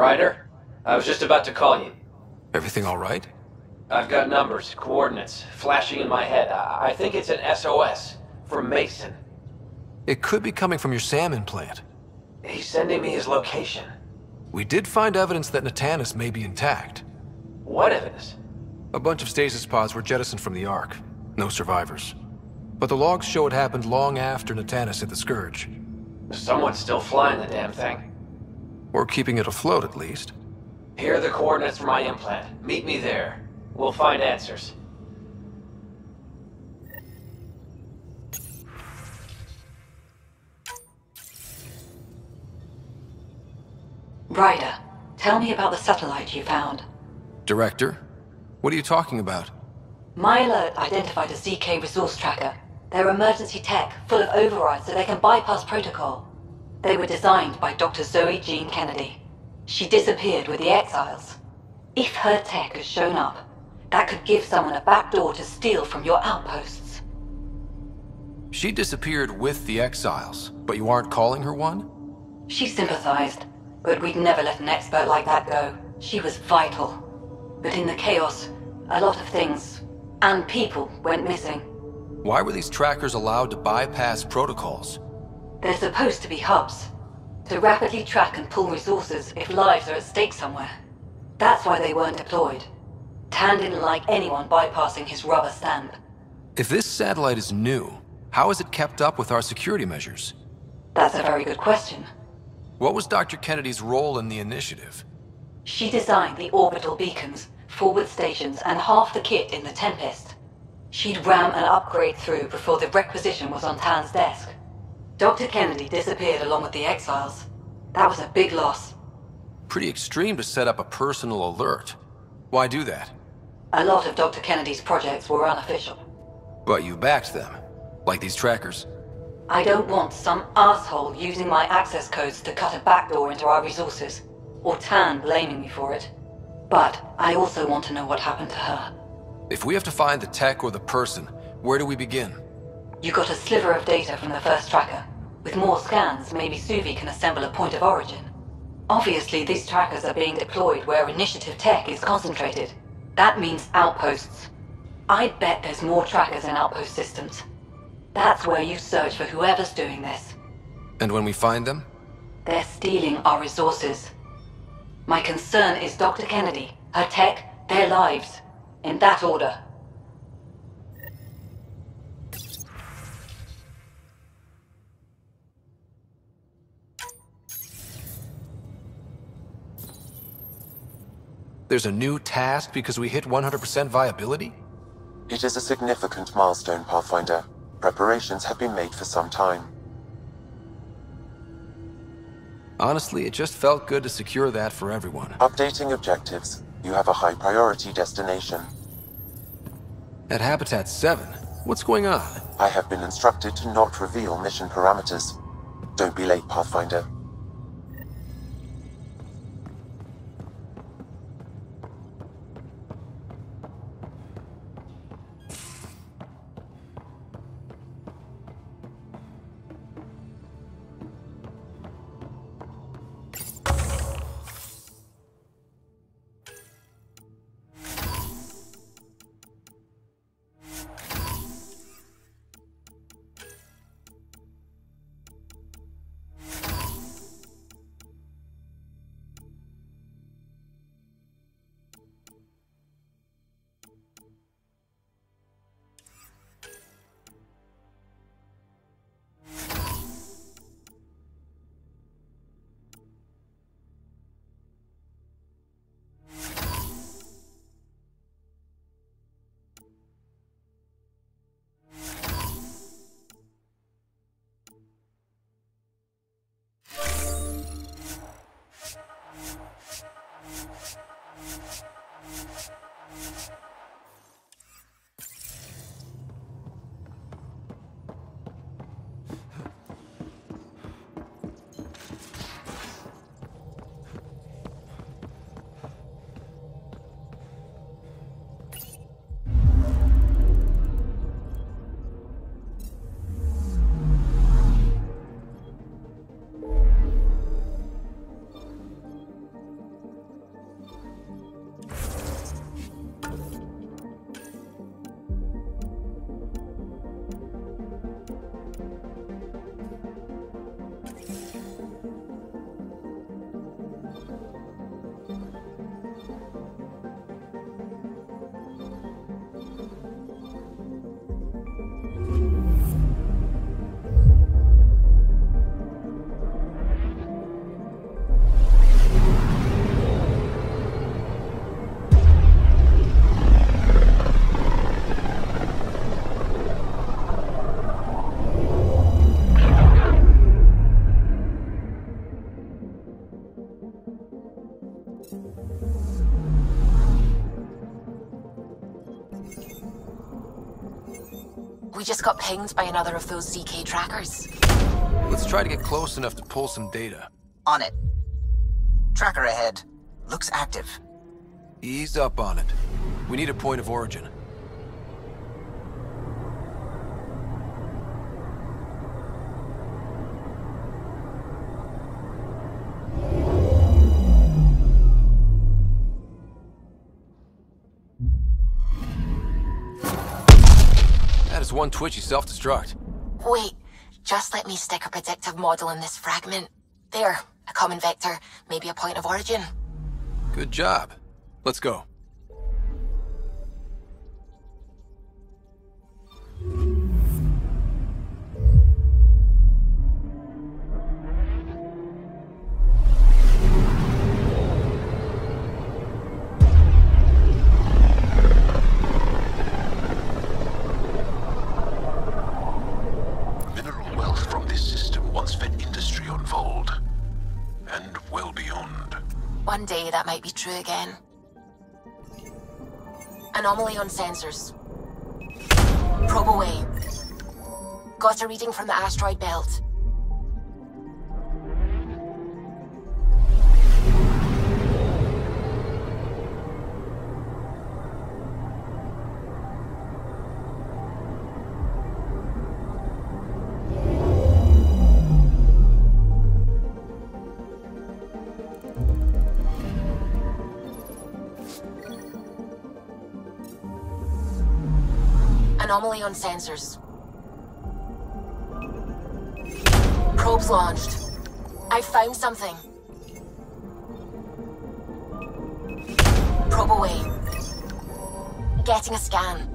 Ryder? I was just about to call you. Everything all right? I've got numbers, coordinates, flashing in my head. I think it's an SOS from Mason. It could be coming from your salmon plant. He's sending me his location. We did find evidence that Natanis may be intact. What evidence? A bunch of stasis pods were jettisoned from the Ark. No survivors. But the logs show it happened long after Natanis hit the Scourge. Someone's still flying the damn thing. Or keeping it afloat, at least. Here are the coordinates for my implant. Meet me there. We'll find answers. Ryder, tell me about the satellite you found. Director? What are you talking about? My alert identified a ZK resource tracker. They're emergency tech, full of overrides so they can bypass protocol. They were designed by Dr. Zoe Jean Kennedy. She disappeared with the Exiles. If her tech has shown up, that could give someone a backdoor to steal from your outposts. She disappeared with the Exiles, but you aren't calling her one? She sympathized, but we'd never let an expert like that go. She was vital. But in the chaos, a lot of things, and people, went missing. Why were these trackers allowed to bypass protocols? They're supposed to be hubs, to rapidly track and pull resources if lives are at stake somewhere. That's why they weren't deployed. Tan didn't like anyone bypassing his rubber stamp. If this satellite is new, how is it kept up with our security measures? That's a very good question. What was Dr. Kennedy's role in the initiative? She designed the orbital beacons, forward stations, and half the kit in the Tempest. She'd ram an upgrade through before the requisition was on Tan's desk. Dr. Kennedy disappeared along with the Exiles. That was a big loss. Pretty extreme to set up a personal alert. Why do that? A lot of Dr. Kennedy's projects were unofficial. But you backed them, like these trackers. I don't want some asshole using my access codes to cut a backdoor into our resources, or Tan blaming me for it. But I also want to know what happened to her. If we have to find the tech or the person, where do we begin? You got a sliver of data from the first tracker. With more scans, maybe Suvi can assemble a point of origin. Obviously, these trackers are being deployed where initiative tech is concentrated. That means outposts. I'd bet there's more trackers in outpost systems. That's where you search for whoever's doing this. And when we find them? They're stealing our resources. My concern is Dr. Kennedy, her tech, their lives. In that order. There's a new task because we hit 100% viability? It is a significant milestone, Pathfinder. Preparations have been made for some time. Honestly, it just felt good to secure that for everyone. Updating objectives. You have a high priority destination. At Habitat 7, what's going on? I have been instructed to not reveal mission parameters. Don't be late, Pathfinder. We just got pinged by another of those ZK trackers. Let's try to get close enough to pull some data. On it. Tracker ahead. Looks active. Ease up on it. We need a point of origin. That is one twitchy self-destruct. Wait, just let me stick a predictive model in this fragment. There, a common vector, maybe a point of origin. Good job. Let's go. Mineral wealth from this system once fed industry on Vold. And well beyond. One day that might be true again. Anomaly on sensors. Probe away. Got a reading from the asteroid belt. Anomaly on sensors. Probes launched. I found something. Probe away. Getting a scan.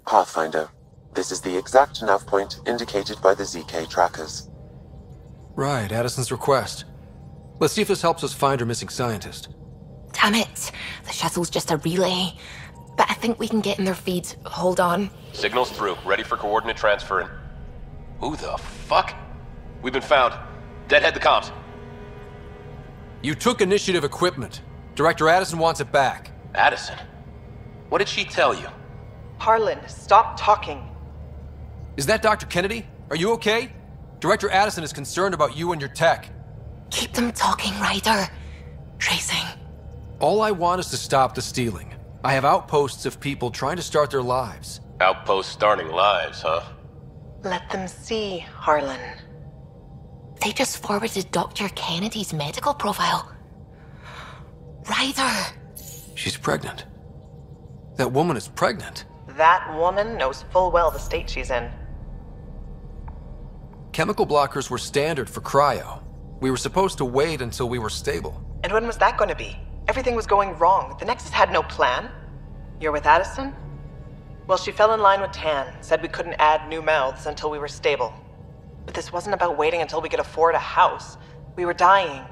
Pathfinder. This is the exact nav point indicated by the ZK trackers. Right, Addison's request. Let's see if this helps us find her missing scientist. Damn it. The shuttle's just a relay. But I think we can get in their feed. Hold on. Signal's through. Ready for coordinate transferring. Who the fuck? We've been found. Deadhead the comms. You took initiative equipment. Director Addison wants it back. Addison? What did she tell you? Harlan, stop talking. Is that Dr. Kennedy? Are you okay? Director Addison is concerned about you and your tech. Keep them talking, Ryder. Tracing. All I want is to stop the stealing. I have outposts of people trying to start their lives. Outpost starting lives, huh? Let them see, Harlan. They just forwarded Dr. Kennedy's medical profile. Ryder! She's pregnant. That woman is pregnant. That woman knows full well the state she's in. Chemical blockers were standard for cryo. We were supposed to wait until we were stable. And when was that going to be? Everything was going wrong. The Nexus had no plan. You're with Addison? Well, she fell in line with Tan, said we couldn't add new mouths until we were stable. But this wasn't about waiting until we could afford a house. We were dying.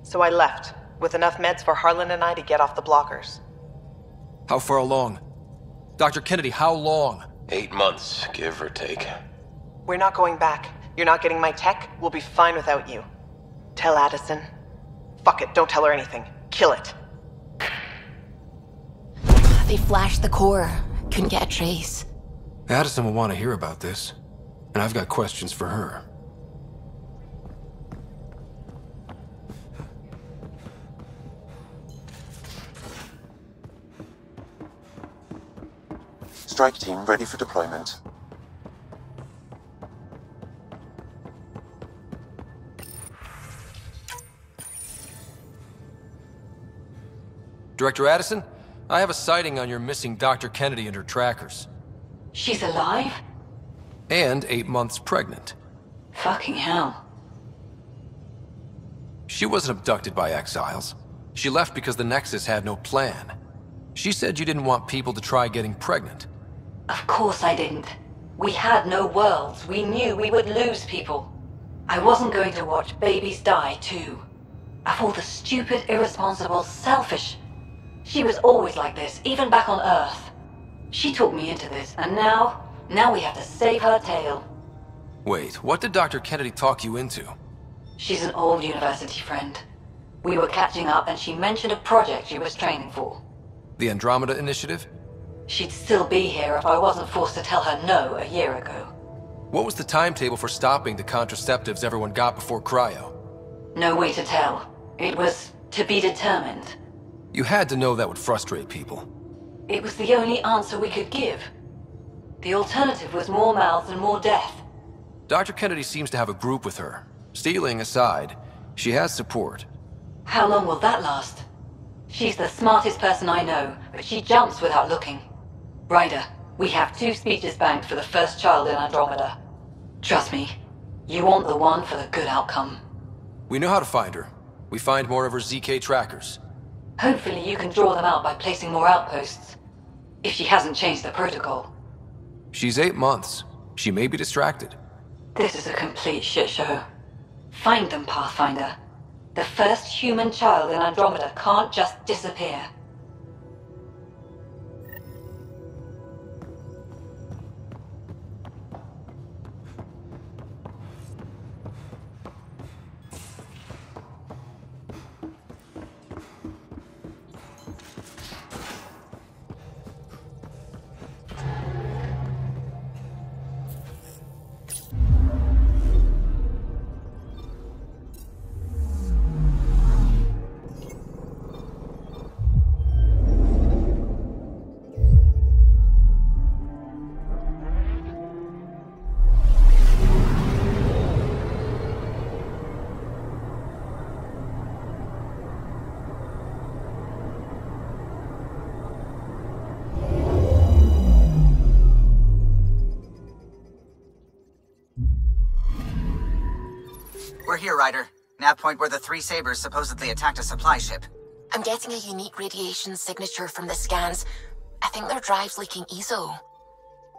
So I left, with enough meds for Harlan and I to get off the blockers. How far along? Dr. Kennedy, how long? 8 months, give or take. We're not going back. You're not getting my tech. We'll be fine without you. Tell Addison. Fuck it, don't tell her anything. Kill it. They flashed the core. Couldn't get a trace. Addison will want to hear about this. And I've got questions for her. Strike team ready for deployment. Director Addison, I have a sighting on your missing Dr. Kennedy and her trackers. She's alive? And 8 months pregnant. Fucking hell. She wasn't abducted by exiles. She left because the Nexus had no plan. She said you didn't want people to try getting pregnant. Of course I didn't. We had no worlds. We knew we would lose people. I wasn't going to watch babies die, too. Of all the stupid, irresponsible, selfish... She was always like this, even back on Earth. She talked me into this, and now we have to save her tail. Wait, what did Dr. Kennedy talk you into? She's an old university friend. We were catching up and she mentioned a project she was training for. The Andromeda Initiative? She'd still be here if I wasn't forced to tell her no a year ago. What was the timetable for stopping the contraceptives everyone got before cryo? No way to tell. It was to be determined. You had to know that would frustrate people. It was the only answer we could give. The alternative was more mouths and more death. Dr. Kennedy seems to have a group with her. Stealing aside, she has support. How long will that last? She's the smartest person I know, but she jumps without looking. Ryder, we have 2 speeches banked for the first child in Andromeda. Trust me, you want the one for the good outcome. We know how to find her. We find more of her ZK trackers. Hopefully you can draw them out by placing more outposts. If she hasn't changed the protocol. She's 8 months. She may be distracted. This is a complete shit show. Find them, Pathfinder. The first human child in Andromeda can't just disappear. We're here, Ryder. Nav point where the 3 Sabres supposedly attacked a supply ship. I'm getting a unique radiation signature from the scans. I think their drive's leaking ESO.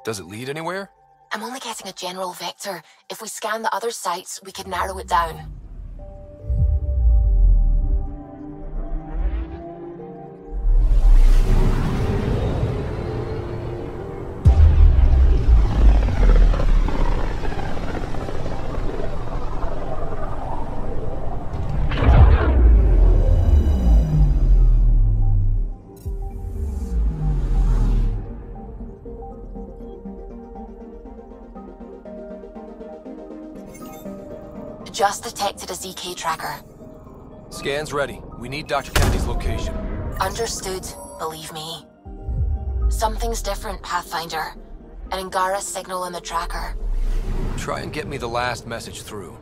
Does it lead anywhere? I'm only getting a general vector. If we scan the other sites, we could narrow it down. Just detected a ZK tracker. Scans ready. We need Dr. Kennedy's location. Understood, believe me. Something's different, Pathfinder. An Angara signal in the tracker. Try and get me the last message through.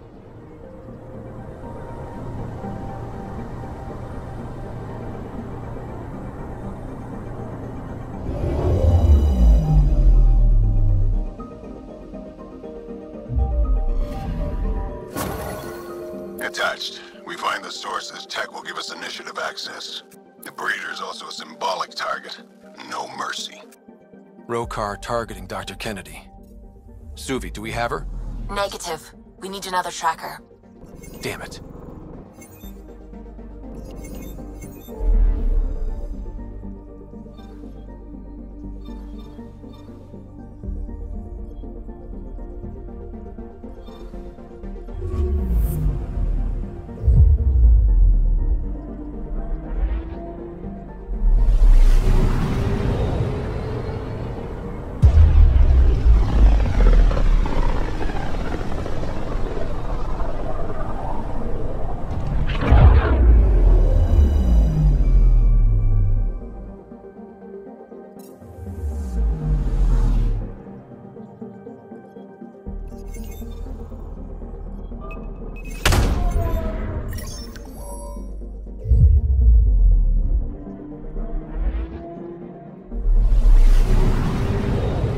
Attached. We find the source's tech will give us initiative access. The breeder's also a symbolic target. No mercy. Rokar targeting Dr. Kennedy. Suvi, do we have her? Negative. We need another tracker. Damn it.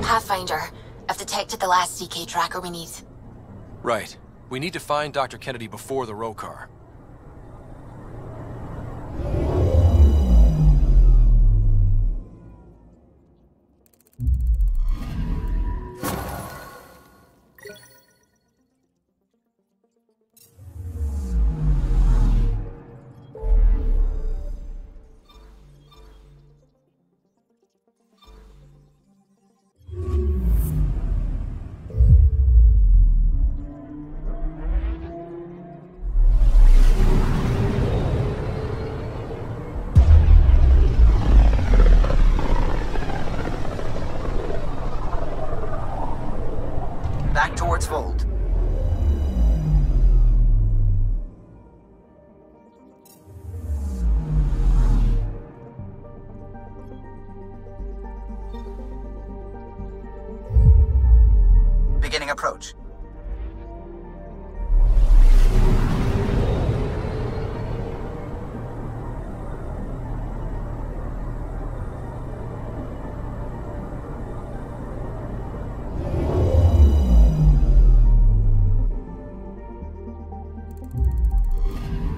Pathfinder, I've detected the last ZK tracker we need. Right. We need to find Dr. Kennedy before the Rokar. towards Fold. Beginning approach.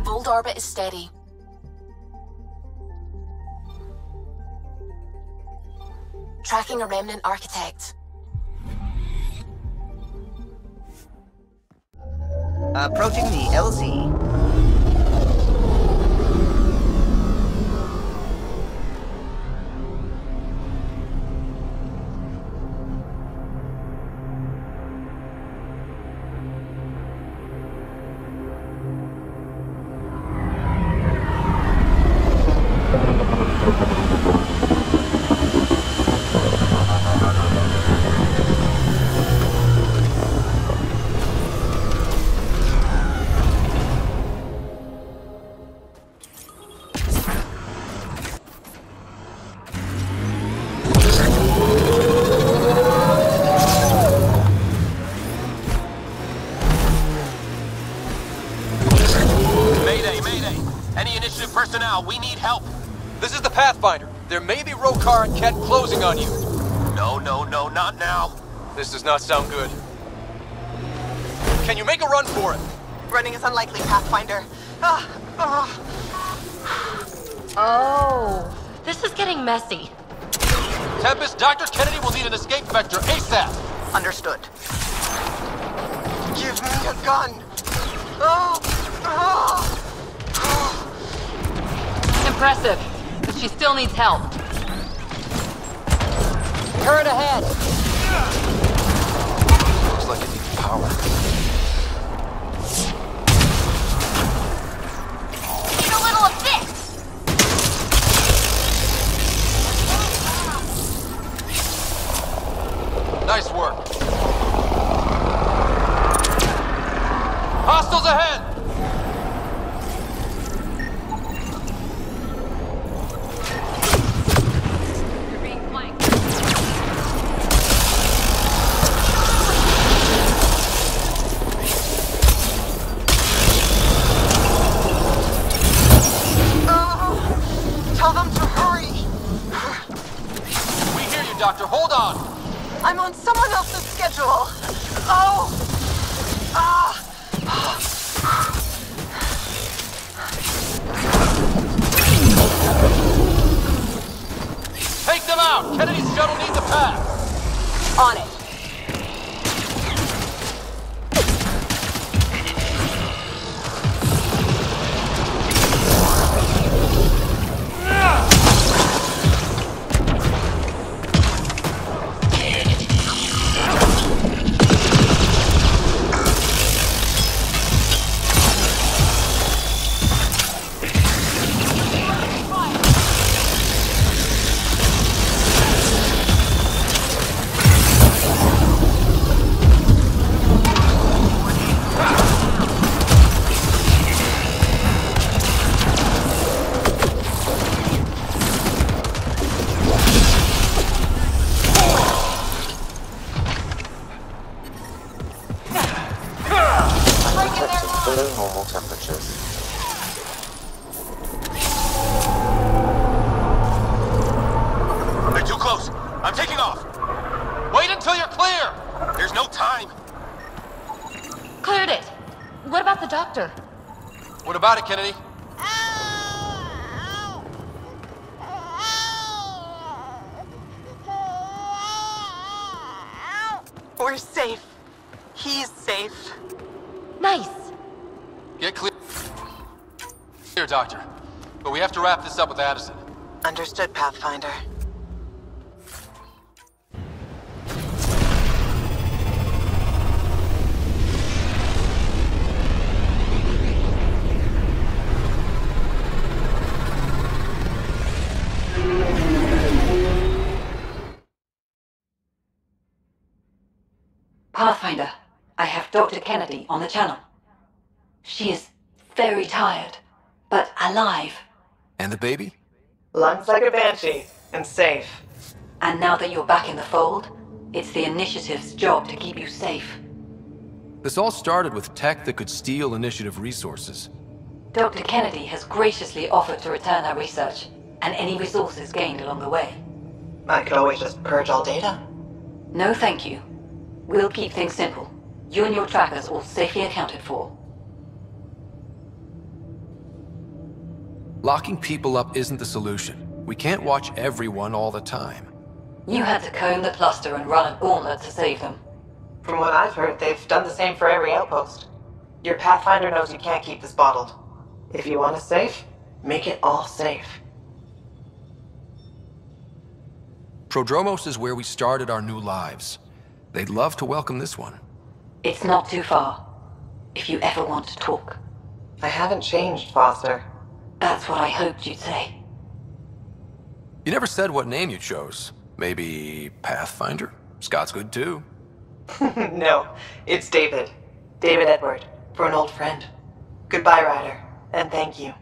Fold orbit is steady. Tracking a remnant architect. Approaching the LZ. Personnel, we need help. This is the Pathfinder. There may be Rokar and Ket closing on you. No, not now. This does not sound good. Can you make a run for it? Running is unlikely, Pathfinder. Oh, this is getting messy. Tempest, Dr. Kennedy will need an escape vector ASAP. Understood. Give me a gun. Impressive, but she still needs help. Turret ahead. Looks like it needs power. Need a little of this. Nice work. Hostiles ahead! Doctor, hold on! I'm on someone else's schedule. Take them out! Kennedy's shuttle needs a pass! On it. Below normal temperatures. They're too close. I'm taking off. Wait until you're clear. There's no time. Cleared it. What about the doctor? What about it, Kennedy? We're safe. He's safe. Nice. Get clear. Here, Doctor. But we have to wrap this up with Addison. Understood, Pathfinder. Pathfinder, I have Dr. Kennedy on the channel. She is very tired, but alive. And the baby? Lungs like a banshee, and safe. And now that you're back in the fold, it's the Initiative's job to keep you safe. This all started with tech that could steal Initiative resources. Dr. Kennedy has graciously offered to return her research, and any resources gained along the way. I could always just purge all data. No thank you. We'll keep things simple. You and your trackers all safely accounted for. Locking people up isn't the solution. We can't watch everyone all the time. You had to comb the cluster and run a gauntlet to save them. From what I've heard, they've done the same for every outpost. Your Pathfinder knows you can't keep this bottled. If you want it safe, make it all safe. Prodromos is where we started our new lives. They'd love to welcome this one. It's not too far, if you ever want to talk. I haven't changed, Foster. That's what I hoped you'd say. You never said what name you chose. Maybe Pathfinder? Scott's good too. No, it's David. David Edward, for an old friend. Goodbye, Ryder, and thank you.